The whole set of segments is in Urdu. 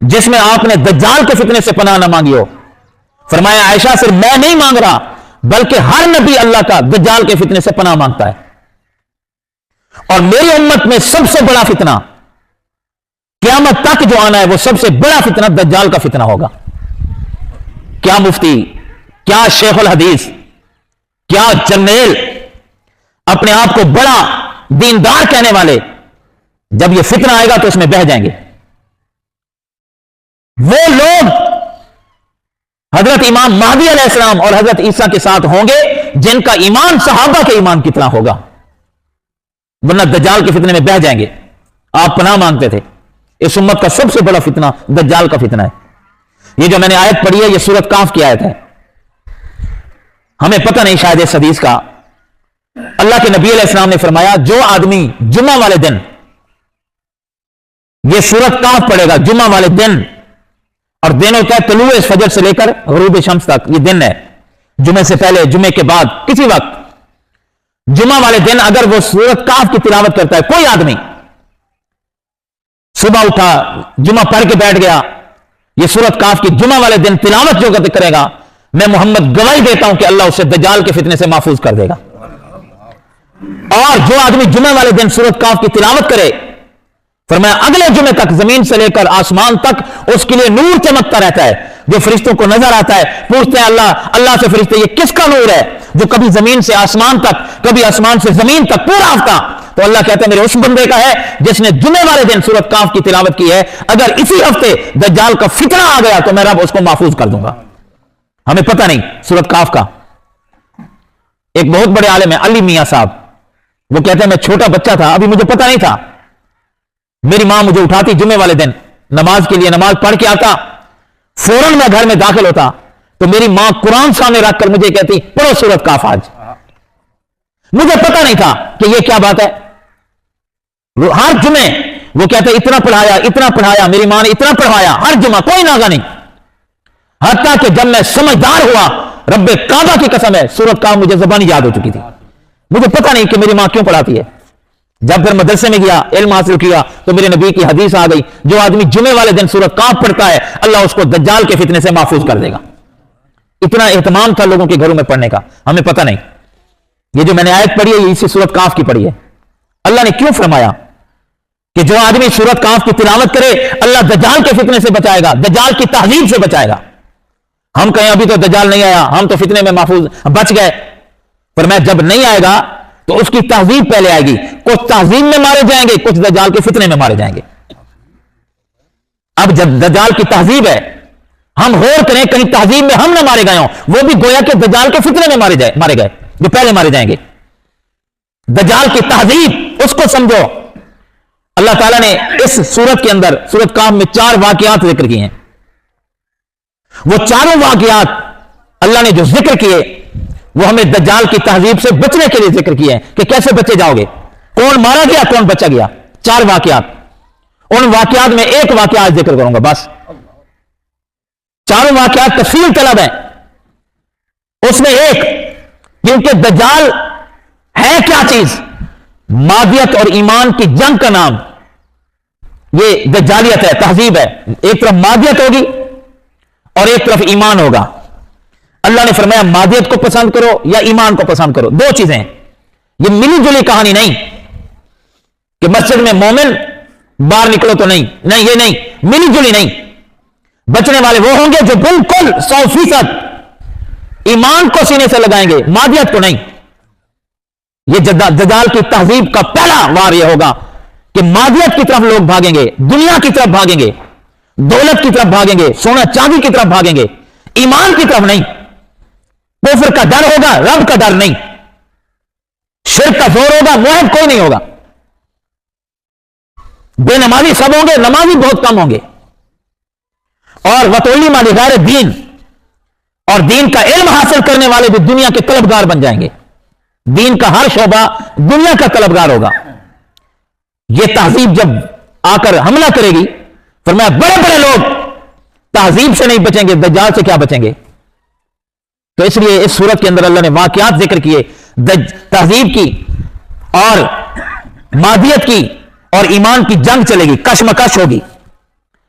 جس میں آپ نے دجال کے فتنے سے پناہ نہ مانگی ہو. فرمایا عائشہ صرف میں نہیں مانگ رہا بلکہ ہر نبی اللہ کا دجال کے فتنے سے پناہ مانگتا ہے. اور میری امت میں سب سے بڑا فتنہ قیامت تک جو آنا ہے وہ سب سے بڑا فتنہ دجال کا فتنہ ہوگا. کیا مفتی، کیا شیخ الحدیث، کیا جرنیل، اپنے آپ کو بڑا دیندار کہنے والے، جب یہ فتنہ آئے گا تو اس میں بہہ جائیں گے. وہ لوگ حضرت امام مہدی علیہ السلام اور حضرت عیسیٰ کے ساتھ ہوں گے جن کا ایمان صحابہ کے ایمان کی طرح ہوگا، ورنہ دجال کے فتنے میں بہہ جائیں گے. آپ پناہ مانگتے تھے. اس امت کا سب سے بڑا فتنہ دجال کا فتنہ ہے. یہ جو میں نے آیت پڑھی ہے یہ سورۃ کاف کی آیت ہے. ہمیں پتہ نہیں شاید اس حدیث کا. اللہ کے نبی علیہ السلام نے فرمایا جو آدمی جمعہ والے دن یہ سورۃ کاف پڑھے گا، جمعہ والے دن، اور دن ہوتا ہے طلوع فجر سے لے کر غروب شمس تک، یہ دن ہے. جمعے سے پہلے، جمعے کے بعد، کسی وقت جمعہ والے دن اگر وہ سورۃ کاف کی تلاوت کرتا ہے، کوئی آدمی صبح اٹھا جمعہ پڑھ کے بیٹھ گیا، یہ سورۃ کاف کی جمعہ والے دن تلاوت جو کرے گا، میں محمد گواہی دیتا ہوں کہ اللہ اسے دجال کے فتنے سے محفوظ کر دے گا. اور جو آدمی جمعہ والے دن سورۃ کاف کی تلاوت کرے، فرمایا اگلے جمعے تک زمین سے لے کر آسمان تک اس کے لیے نور چمکتا رہتا ہے، جو فرشتوں کو نظر آتا ہے. پوچھتے ہیں اللہ سے فرشتے یہ کس کا نور ہے جو کبھی زمین سے آسمان تک، کبھی آسمان سے زمین تک پورا ہفتہ؟ تو اللہ کہتا ہے میرے اس بندے کا ہے جس نے جمعے والے دن سورۃ کاف کی تلاوت کی ہے. اگر اسی ہفتے دجال کا فتنہ آ گیا تو میں رب اس کو محفوظ کر دوں گا. ہمیں پتہ نہیں سورۃ کاف کا. ایک بہت بڑے عالم ہے علی میاں صاحب، وہ کہتے ہیں میں چھوٹا بچہ تھا، ابھی مجھے پتہ نہیں تھا، میری ماں مجھے اٹھاتی جمعے والے دن نماز کے لیے، نماز پڑھ کے آتا، فوراً میں گھر میں داخل ہوتا تو میری ماں قرآن سامنے رکھ کر مجھے کہتی پڑھو سورۃ کاف آج. مجھے پتہ نہیں تھا کہ یہ کیا بات ہے. ہر جمعے وہ کہتے اتنا پڑھایا، میری ماں نے اتنا پڑھایا ہر جمعہ، کوئی ناغہ نہیں. حتیٰ کہ جب میں سمجھدار ہوا، رب کعبہ کی قسم ہے سورۃ کاف مجھے زبانی یاد ہو چکی تھی. مجھے پتہ نہیں کہ میری ماں کیوں پڑھاتی ہے. جب پھر مدرسے میں گیا، علم حاصل کیا، تو میرے نبی کی حدیث آ گئی جو آدمی جمعے والے دن سورۃ کاف پڑھتا ہے اللہ اس کو دجال کے فتنے سے محفوظ کر دے گا. اتنا اہتمام تھا لوگوں کے گھروں میں پڑھنے کا. ہمیں پتہ نہیں. یہ جو میں نے آیت پڑھی ہے یہ اسی سورۃ کاف کی پڑھی ہے. اللہ نے کیوں فرمایا کہ جو آدمی سورۃ کاف کی تلاوت کرے اللہ دجال کے فتنے سے بچائے گا، دجال کی تہذیب سے بچائے گا. ہم کہیں ابھی تو دجال نہیں آیا، ہم تو فتنے میں محفوظ بچ گئے. پر میں جب نہیں آئے گا تو اس کی تہذیب پہلے آئے گی. کچھ تہذیب میں مارے جائیں گے، کچھ دجال کے فتنے میں مارے جائیں گے. اب جب دجال کی تہذیب ہے، ہم غور کریں کہیں تہذیب میں ہم نہ مارے گئے ہوں، وہ بھی گویا کہ دجال کے فتنے میں مارے گئے جو پہلے مارے جائیں گے. دجال کی تہذیب اس کو سمجھو. اللہ تعالیٰ نے اس سورت کے اندر سورت کاف میں 4 واقعات ذکر کیے ہیں. وہ چاروں واقعات اللہ نے جو ذکر کیے وہ ہمیں دجال کی تہذیب سے بچنے کے لیے ذکر کیے ہیں کہ کیسے بچے جاؤ گے، کون مارا گیا کون بچا گیا. 4 واقعات. ان واقعات میں ایک واقعات ذکر کروں گا بس. چاروں واقعات تفصیل طلب ہیں. اس میں ایک، کیونکہ دجال ہے کیا چیز، مادیت اور ایمان کی جنگ کا نام یہ دجالیت ہے، تہذیب ہے. ایک طرف مادیت ہوگی اور ایک طرف ایمان ہوگا. اللہ نے فرمایا مادیت کو پسند کرو یا ایمان کو پسند کرو، 2 چیزیں. یہ ملی جلی کہانی نہیں کہ مسجد میں مومن باہر نکلو تو نہیں، یہ نہیں، ملی جلی نہیں. بچنے والے وہ ہوں گے جو بالکل 100% ایمان کو سینے سے لگائیں گے، مادیت کو نہیں. یہ دجال کی تہذیب کا پہلا وار یہ ہوگا کہ مادیت کی طرف لوگ بھاگیں گے، دنیا کی طرف بھاگیں گے، دولت کی طرف بھاگیں گے، سونا چاندی کی طرف بھاگیں گے، ایمان کی طرف نہیں. کفر کا ڈر ہوگا، رب کا ڈر نہیں. شرک کا زور ہوگا، موحد کوئی نہیں ہوگا. بے نمازی سب ہوں گے، نمازی بہت کم ہوں گے. اور وطولی مالی غیر دین، اور دین کا علم حاصل کرنے والے بھی دنیا کے طلبگار بن جائیں گے. دین کا ہر شعبہ دنیا کا طلبگار ہوگا. یہ تہذیب جب آ کر حملہ کرے گی، فرمایا بڑے بڑے لوگ تہذیب سے نہیں بچیں گے، دجال سے کیا بچیں گے. تو اس لیے اس سورت کے اندر اللہ نے واقعات ذکر کیے تہذیب کی اور مادیت کی، اور ایمان کی جنگ چلے گی، کشمکش ہوگی.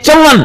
54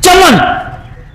54,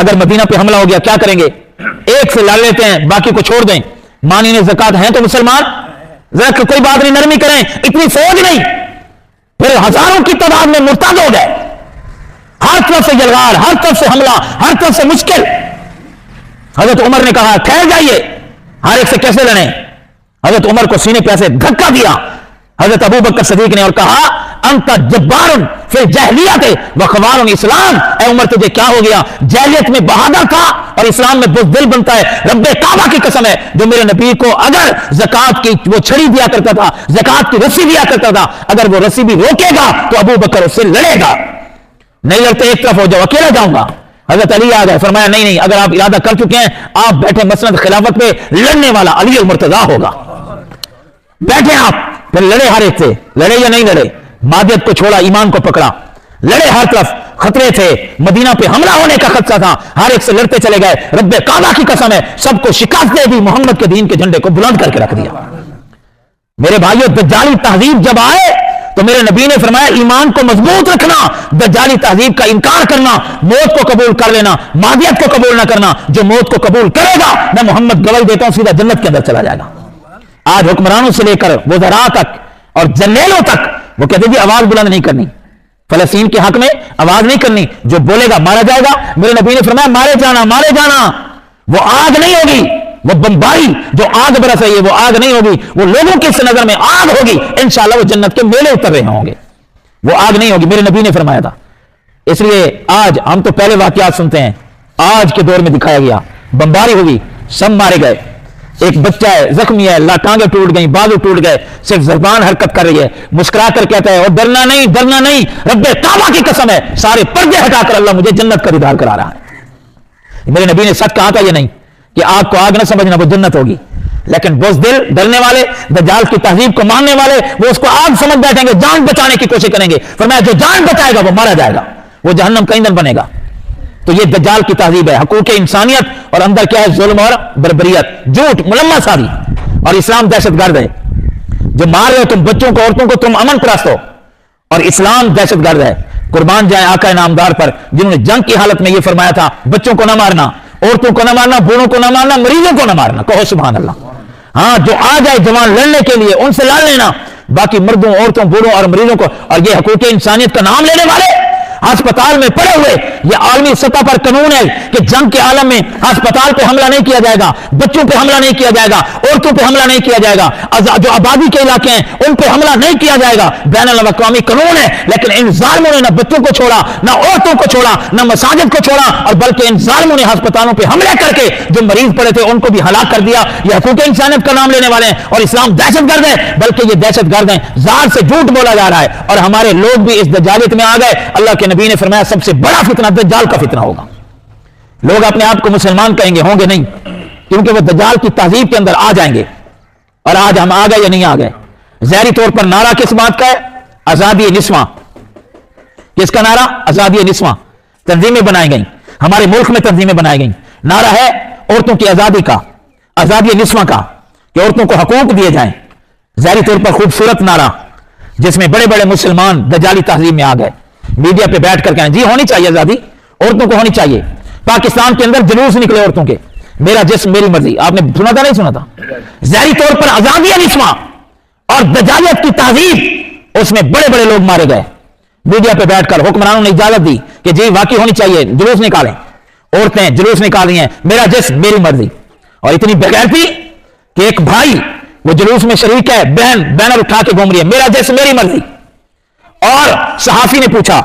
اگر مدینہ پہ حملہ ہو گیا کیا کریں گے؟ ایک سے لڑ لیتے ہیں باقی کو چھوڑ دیں. مانین زکات ہیں تو مسلمان ذرا کوئی بات نہیں، نرمی کریں، اتنی فوج نہیں. پھر ہزاروں کی تعداد میں مرتد ہو گئے، ہر طرف سے یلغار، ہر طرف سے حملہ، ہر طرف سے مشکل. حضرت عمر نے کہا ٹھہر جائیے، ہر ایک سے کیسے لڑیں؟ حضرت عمر کو سینے پہ ایسے دھکا دیا حضرت ابو بکر صدیق نے اور کہا انت جبار فی الجاہلیت و خوار اسلام. اے عمر تجھے کیا ہو گیا؟ جاہلیت میں بہادر تھا اور اسلام میں بزدل بنتا ہے. رب کعبہ کی قسم ہے جو میرے نبی کو اگر زکات کی وہ چھڑی دیا کرتا تھا، زکات کی رسی دیا کرتا تھا، اگر وہ رسی بھی روکے گا تو ابو بکر اس سے لڑے گا. نہیں لڑتے ایک طرف ہو جاؤ، اکیلا جاؤں گا. حضرت علی آ گئے، فرمایا نہیں نہیں، اگر آپ ارادہ کر چکے ہیں آپ بیٹھے مسند خلافت پہ، لڑنے والا علی المرتضیٰ ہوگا. بیٹھے آپ. پھر لڑے ہر ایک سے، لڑے یا نہیں لڑے؟ مادیت کو چھوڑا، ایمان کو پکڑا، لڑے. ہر طرف خطرے تھے، مدینہ پہ حملہ ہونے کا خدشہ تھا، ہر ایک سے لڑتے چلے گئے. رب کعبہ کی قسم ہے سب کو شکست دے دی، محمد کے دین کے جھنڈے کو بلند کر کے رکھ دیا. میرے بھائیو دجالی تہذیب جب آئے تو میرے نبی نے فرمایا ایمان کو مضبوط رکھنا، دجالی تہذیب کا انکار کرنا، موت کو قبول کر لینا، مادیت کو قبول نہ کرنا. جو موت کو قبول کرے گا میں محمد گواہی دیتا ہوں سیدھا جنت کے اندر چلا جائے گا. آج حکمرانوں سے لے کر وزراء تک اور جنرلوں تک وہ کہتے جی آواز بلند نہیں کرنی، فلسطین کے حق میں آواز نہیں کرنی، جو بولے گا مارا جائے گا. میرے نبی نے فرمایا مارے جانا مارے جانا. وہ آگ نہیں ہوگی، وہ بمباری جو آگ برس رہی ہے وہ آگ نہیں ہوگی، وہ لوگوں کی اس نظر میں آگ ہوگی. انشاءاللہ وہ جنت کے میلے اتر رہے ہوں گے، وہ آگ نہیں ہوگی. میرے نبی نے فرمایا تھا. اس لیے آج ہم تو پہلے واقعات سنتے ہیں، آج کے دور میں دکھایا گیا بمباری ہوگی، سب مارے گئے. ایک بچہ ہے زخمی ہے، ٹانگیں ٹوٹ گئی، بازو ٹوٹ گئے، صرف زبان حرکت کر رہی ہے، مسکرا کر کہتا ہے اور ڈرنا نہیں ڈرنا نہیں، رب کعبہ کی قسم ہے سارے پردے ہٹا کر اللہ مجھے جنت کا دیدار کرا رہا ہے. میرے نبی نے سچ کہا تھا یہ نہیں کہ آگ کو آگ نہ سمجھنا، وہ جنت ہوگی. لیکن بزدل ڈرنے والے، دجال کی تہذیب کو ماننے والے، وہ اس کو آگ سمجھ بیٹھیں گے، جان بچانے کی کوشش کریں گے. فرمایا جو جان بچائے گا وہ مارا جائے گا، وہ جہنم کا ایندھن بنے گا. تو یہ دجال کی تہذیب ہے، حقوق انسانیت اور اندر کیا ہے؟ ظلم اور بربریت، جھوٹ، ملما سازی. اور اسلام دہشت گرد ہے. جو مار رہے ہو تم بچوں کو، عورتوں کو، تم امن پرست ہو، اور اسلام دہشت گرد ہے. قربان جائیں آقا نامدار پر جنہوں نے جنگ کی حالت میں یہ فرمایا تھا بچوں کو نہ مارنا، عورتوں کو نہ مارنا، بوڑھوں کو نہ مارنا، مریضوں کو نہ مارنا. کہو سبحان اللہ. ہاں جو آ جائے جوان لڑنے کے لیے ان سے لڑ لینا، باقی مردوں، عورتوں، بوڑھوں اور مریضوں کو. اور یہ حقوق انسانیت کا نام لینے والے ہسپتال میں پڑے ہوئے، یہ عالمی سطح پر قانون ہے کہ جنگ کے عالم میں ہسپتال پہ حملہ نہیں کیا جائے گا، بچوں پہ حملہ نہیں کیا جائے گا، عورتوں پہ حملہ نہیں کیا جائے گا، جو آبادی کے علاقے ہیں ان پہ حملہ نہیں کیا جائے گا. بین الاقوامی قانون ہے. لیکن ان ظالموں نے نہ بچوں کو چھوڑا، نہ عورتوں کو چھوڑا، نہ مساجد کو چھوڑا، اور بلکہ ان ظالموں نے ہسپتالوں پہ حملے کر کے جو مریض پڑے تھے ان کو بھی ہلاک کر دیا. یہ حقوق انسانیت کا نام لینے والے ہیں اور اسلام دہشت گرد ہے، بلکہ یہ دہشت گرد ہیں، ذات سے جھوٹ بولا جا رہا ہے. اور ہمارے لوگ بھی اس دجالیت میں آ گئے. اللہ کے نبی نے فرمایا سب سے بڑا فتنہ دجال کا فتنہ ہوگا. لوگ اپنے آپ کو مسلمان کہیں گے، ہوں گے نہیں، کیونکہ وہ دجال کی تہذیب کے اندر آ جائیں گے. اور آج ہم آ گئے یا نہیں آ گئے؟ ظاہری طور پر نعرہ کس بات کا ہے؟ آزادی نسواں. کس کا نعرہ؟ آزادی نسواں. تنظیمیں بنائی گئیں، ہمارے ملک میں تنظیمیں بنائی گئیں. نعرہ ہے عورتوں کی آزادی کا، آزادی نسواں کا، کہ عورتوں کو حقوق دیے جائیں. ظاہری طور پر خوبصورت نعرہ جس میں بڑے بڑے مسلمان دجالی تہذیب میں آ گئے، میڈیا پہ بیٹھ کر کہیں جی ہونی چاہیے آزادی، عورتوں کو ہونی چاہیے. پاکستان کے اندر جلوس نکلے عورتوں کے، میرا جسم میری مرضی. آپ نے سنا تھا نہیں سنا تھا؟ ظاہری طور پر آزادی نسواں اور دجالیت کی تہذیب، اس میں بڑے بڑے لوگ مارے گئے. میڈیا پہ بیٹھ کر حکمرانوں نے اجازت دی کہ جی واقعی ہونی چاہیے، جلوس نکالیں. عورتیں جلوس نکال رہی ہیں، میرا جسم میری مرضی. اور اتنی بغیرتی کہ ایک بھائی وہ جلوس میں شریک ہے، بہن بینر اٹھا کے گھوم رہی ہے، میرا جسم میری مرضی. اور صحافی نے پوچھا